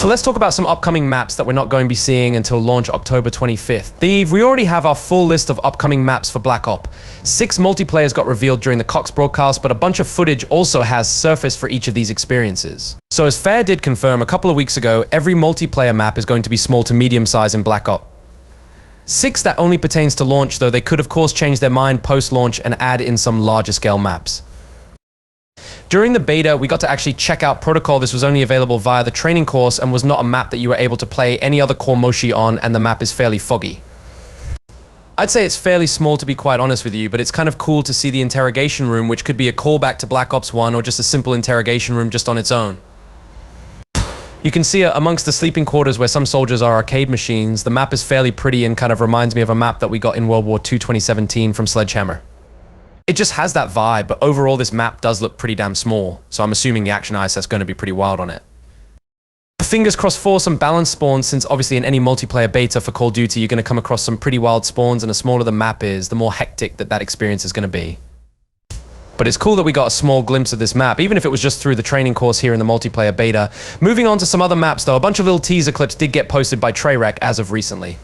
So let's talk about some upcoming maps that we're not going to be seeing until launch October 25th. We already have our full list of upcoming maps for Black Ops. 6 multiplayers got revealed during the Cox broadcast, but a bunch of footage also has surfaced for each of these experiences. So as Fair did confirm a couple of weeks ago, every multiplayer map is going to be small to medium size in Black Ops. 6 that only pertains to launch, though they could of course change their mind post-launch and add in some larger scale maps. During the beta, we got to actually check out Protocol. This was only available via the training course and was not a map that you were able to play any other core moshi on, and the map is fairly foggy. I'd say it's fairly small, to be quite honest with you, but it's kind of cool to see the interrogation room, which could be a callback to Black Ops 1 or just a simple interrogation room just on its own. You can see amongst the sleeping quarters where some soldiers are arcade machines. The map is fairly pretty and kind of reminds me of a map that we got in World War II 2017 from Sledgehammer. It just has that vibe, but overall this map does look pretty damn small, so I'm assuming the action ISS is going to be pretty wild on it. Fingers crossed for some balanced spawns, since obviously in any multiplayer beta for Call of Duty you're going to come across some pretty wild spawns, and the smaller the map is, the more hectic that experience is going to be. But it's cool that we got a small glimpse of this map, even if it was just through the training course here in the multiplayer beta. Moving on to some other maps though, a bunch of little teaser clips did get posted by Treyarch as of recently.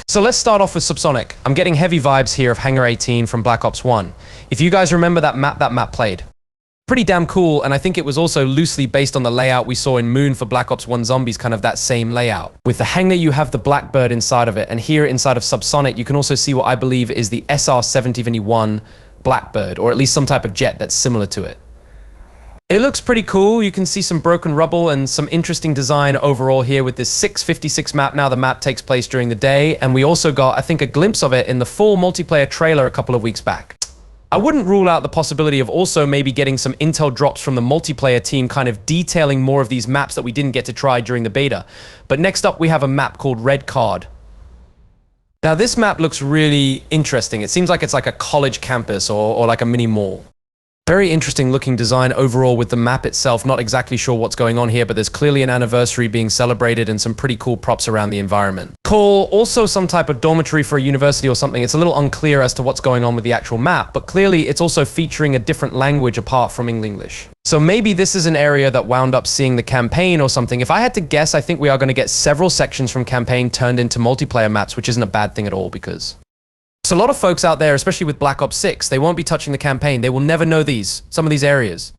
So let's start off with Subsonic. I'm getting heavy vibes here of Hangar 18 from Black Ops 1. If you guys remember that map played. Pretty damn cool, and I think it was also loosely based on the layout we saw in Moon for Black Ops 1 Zombies, kind of that same layout. With the hangar you have the Blackbird inside of it, and here inside of Subsonic you can also see what I believe is the SR-71 Blackbird, or at least some type of jet that's similar to it. It looks pretty cool. You can see some broken rubble and some interesting design overall here with this 656 map. Now the map takes place during the day, and we also got, I think, a glimpse of it in the full multiplayer trailer a couple of weeks back. I wouldn't rule out the possibility of also maybe getting some intel drops from the multiplayer team kind of detailing more of these maps that we didn't get to try during the beta. But next up we have a map called Red Card. Now this map looks really interesting. It seems like it's like a college campus or like a mini mall. Very interesting looking design overall with the map itself. Not exactly sure what's going on here, but there's clearly an anniversary being celebrated and some pretty cool props around the environment. Call also some type of dormitory for a university or something. It's a little unclear as to what's going on with the actual map, but clearly it's also featuring a different language apart from English. So maybe this is an area that wound up seeing the campaign or something. If I had to guess, I think we are going to get several sections from campaign turned into multiplayer maps, which isn't a bad thing at all, because so a lot of folks out there, especially with Black Ops 6, they won't be touching the campaign. They will never know some of these areas.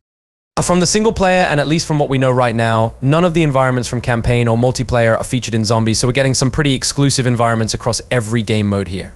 From the single player, and at least from what we know right now, none of the environments from campaign or multiplayer are featured in Zombies, so we're getting some pretty exclusive environments across every game mode here.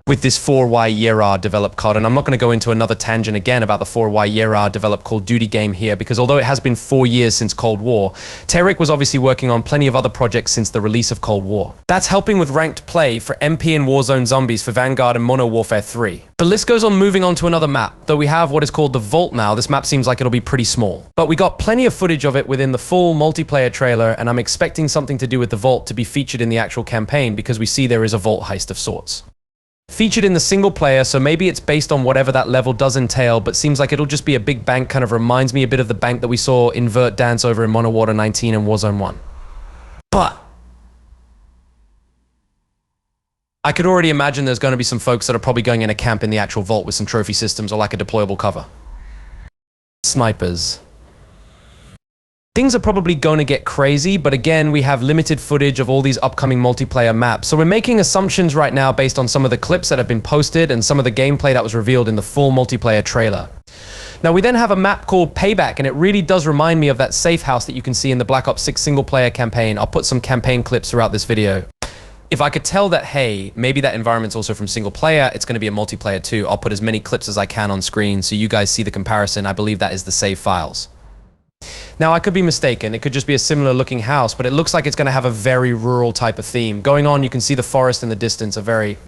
With this 4Y Yera developed COD, and I'm not going to go into another tangent again about the 4Y Yera developed Call of Duty game here, because although it has been 4 years since Cold War, Treyarch was obviously working on plenty of other projects since the release of Cold War. That's helping with ranked play for MP and Warzone Zombies for Vanguard and Modern Warfare 3. The list goes on moving on to another map, though we have what is called the Vault now. This map seems like it'll be pretty small. But we got plenty of footage of it within the full multiplayer trailer, and I'm expecting something to do with the Vault to be featured in the actual campaign, because we see there is a Vault heist of sorts. Featured in the single player, so maybe it's based on whatever that level does entail, but seems like it'll just be a big bank. Kind of reminds me a bit of the bank that we saw in Vert Dance over in Modern Warfare 19 and Warzone 1. But I could already imagine there's going to be some folks that are probably going in a camp in the actual vault with some trophy systems or like a deployable cover. Snipers. Things are probably going to get crazy, but again, we have limited footage of all these upcoming multiplayer maps. So we're making assumptions right now based on some of the clips that have been posted and some of the gameplay that was revealed in the full multiplayer trailer. Now we then have a map called Payback, and it really does remind me of that safe house that you can see in the Black Ops 6 single player campaign. I'll put some campaign clips throughout this video. If I could tell that, hey, maybe that environment's also from single player, it's going to be a multiplayer too, I'll put as many clips as I can on screen so you guys see the comparison. I believe that is the save files. Now, I could be mistaken. It could just be a similar looking house, but it looks like it's going to have a very rural type of theme. Going on, you can see the forest in the distance, a very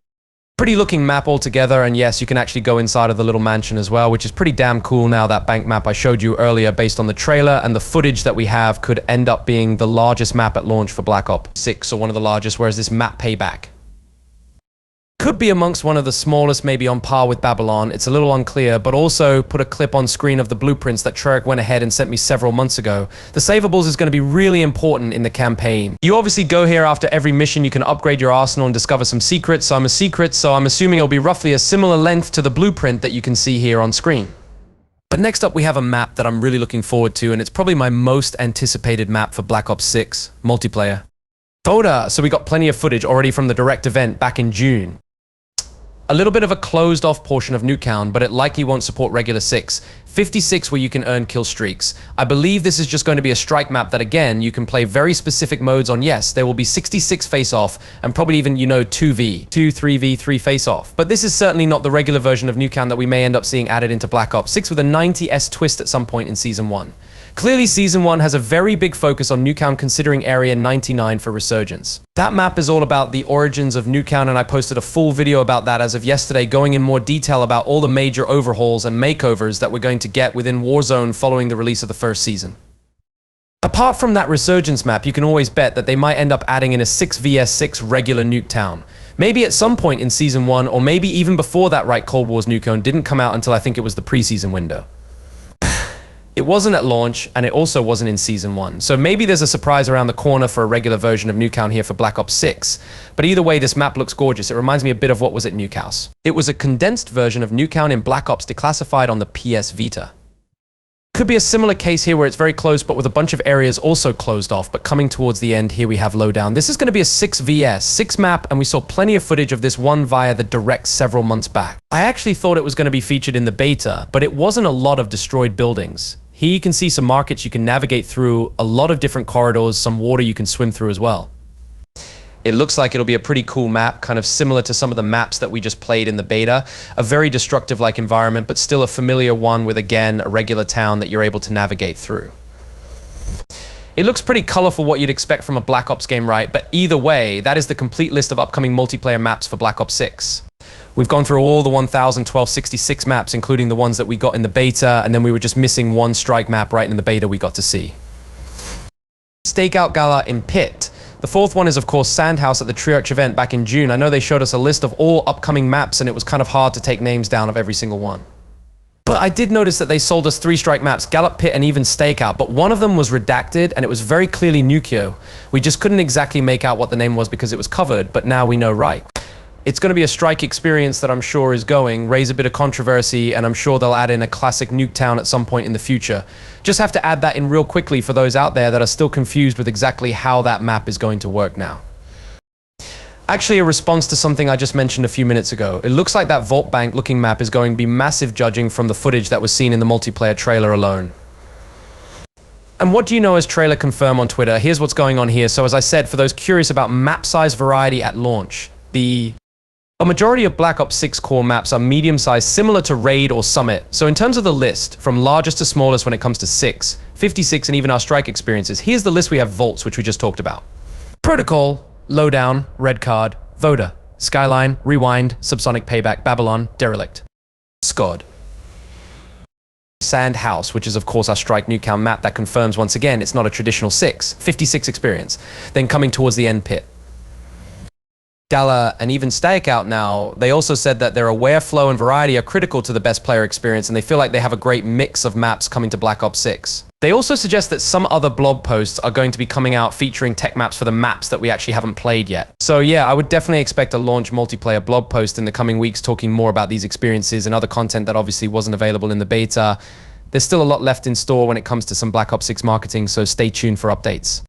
pretty looking map altogether, and yes, you can actually go inside of the little mansion as well, which is pretty damn cool now. That bank map I showed you earlier based on the trailer and the footage that we have could end up being the largest map at launch for Black Ops 6, or one of the largest, whereas this map Payback could be amongst one of the smallest, maybe on par with Babylon. It's a little unclear, but also put a clip on screen of the blueprints that Treyarch went ahead and sent me several months ago. The savables is going to be really important in the campaign. You obviously go here after every mission. You can upgrade your arsenal and discover some secrets. So I'm assuming it'll be roughly a similar length to the blueprint that you can see here on screen. But next up, we have a map that I'm really looking forward to, and it's probably my most anticipated map for Black Ops 6 multiplayer. Voda. So we got plenty of footage already from the direct event back in June. A little bit of a closed off portion of Nuketown, but it likely won't support regular 6. 56 where you can earn kill streaks. I believe this is just going to be a strike map that, again, you can play very specific modes on. Yes, there will be 66 face-off and probably even, 2v, 3v3 face-off. But this is certainly not the regular version of Nuketown that we may end up seeing added into Black Ops 6 with a 90s twist at some point in Season 1. Clearly, Season 1 has a very big focus on Nuketown, considering Area 99 for Resurgence. That map is all about the origins of Nuketown, and I posted a full video about that as of yesterday, going in more detail about all the major overhauls and makeovers that we're going to get within Warzone following the release of the first season. Apart from that Resurgence map, you can always bet that they might end up adding in a 6 vs 6 regular Nuketown. Maybe at some point in Season 1, or maybe even before that, right? Cold War's Nuketown didn't come out until I think it was the preseason window. It wasn't at launch, and it also wasn't in Season 1. So maybe there's a surprise around the corner for a regular version of Nuketown here for Black Ops 6. But either way, this map looks gorgeous. It reminds me a bit of what was at Nukehouse. It was a condensed version of Nuketown in Black Ops declassified on the PS Vita. Could be a similar case here where it's very close, but with a bunch of areas also closed off. But coming towards the end, here we have Lowdown. This is going to be a 6 vs 6 map, and we saw plenty of footage of this one via the direct several months back. I actually thought it was going to be featured in the beta, but it wasn't a lot of destroyed buildings. Here you can see some markets you can navigate through, a lot of different corridors, some water you can swim through as well. It looks like it'll be a pretty cool map, kind of similar to some of the maps that we just played in the beta. A very destructive-like environment, but still a familiar one with, again, a regular town that you're able to navigate through. It looks pretty colorful, what you'd expect from a Black Ops game, right? But either way, that is the complete list of upcoming multiplayer maps for Black Ops 6. We've gone through all the 1,012.66 maps, including the ones that we got in the beta, and then we were just missing one strike map right in the beta we got to see. Stakeout Gala in Pit. The fourth one is, of course, Sandhouse at the Triarch event back in June. I know they showed us a list of all upcoming maps, and it was kind of hard to take names down of every single one. But I did notice that they sold us 3 strike maps, Gallop Pit and even Stakeout, but one of them was redacted, and it was very clearly Nukio. We just couldn't exactly make out what the name was because it was covered, but now we know right. It's going to be a strike experience that I'm sure is going, raise a bit of controversy, and I'm sure they'll add in a classic Nuketown at some point in the future. Just have to add that in real quickly for those out there that are still confused with exactly how that map is going to work now. Actually, a response to something I just mentioned a few minutes ago. It looks like that Vault Bank looking map is going to be massive, judging from the footage that was seen in the multiplayer trailer alone. And what do you know as Trailer Confirm on Twitter? Here's what's going on here. So as I said, for those curious about map size variety at launch, a majority of Black Ops 6 core maps are medium-sized, similar to Raid or Summit. So in terms of the list, from largest to smallest when it comes to 6, 56, and even our strike experiences, here's the list we have Vaults, which we just talked about. Protocol, Lowdown, Red Card, Voda, Skyline, Rewind, Subsonic Payback, Babylon, Derelict, SCOD. Sandhouse, which is of course our strike Nuketown map that confirms once again it's not a traditional 6, 56 experience. Then coming towards the end, Pit. Gala and even Stakeout now, they also said that their aware flow and variety are critical to the best player experience, and they feel like they have a great mix of maps coming to Black Ops 6. They also suggest that some other blog posts are going to be coming out featuring tech maps for the maps that we actually haven't played yet. So yeah, I would definitely expect a launch multiplayer blog post in the coming weeks talking more about these experiences and other content that obviously wasn't available in the beta. There's still a lot left in store when it comes to some Black Ops 6 marketing, so stay tuned for updates.